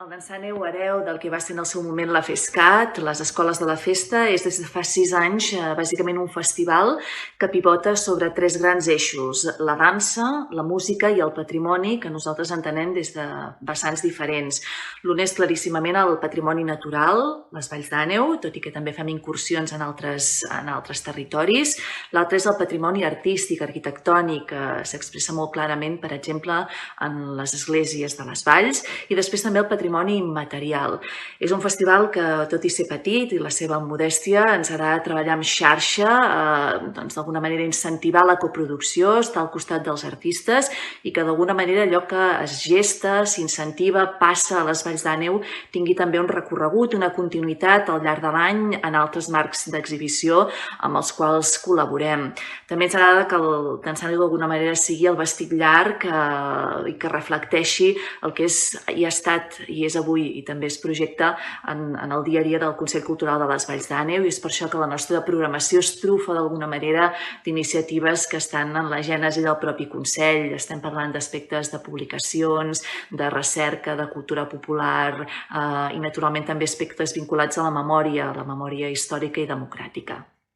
El Dansar Neu hereu del que va ser en el seu moment la FESCAT, les Escoles de la Festa, és des de fa 6 anys bàsicament un festival que pivota sobre 3 grans eixos: la dansa, la música i el patrimoni, que nosaltres entenem des de vessants diferents. L'un és claríssimament el patrimoni natural, les Valls d'Àneu, tot i que també fem incursions en altres territoris. L'altre és el patrimoni artístic, arquitectònic, que s'expressa molt clarament, per exemple, en les esglésies de les Valls, i després també el patrimoni immaterial. És un festival que, tot i ser petit i la seva modèstia, ens harà treballar en xarxa, d'alguna manera incentivar la coproducció, estar al costat dels artistes i que d'alguna manera allò que es gesta, s'incentiva, passa a les Valls d'Àneu tingui també un recorregut, una continuïtat al llarg de l'any en altres marcs d'exhibició amb els quals col·laborem. També ens agrada que el Dansar Neu d'alguna manera sigui el vestit llarg i que reflecteixi el que és i ha estat i és avui i també es projecta en el dia a dia del Consell Cultural de les Valls d'Àneu, i és per això que la nostra programació es trufa d'alguna manera d'iniciatives que estan en la gènesi del propi Consell. Estem parlant d'aspectes de publicacions, de recerca, de cultura popular i naturalment també aspectes vinculats a la memòria històrica i democràtica.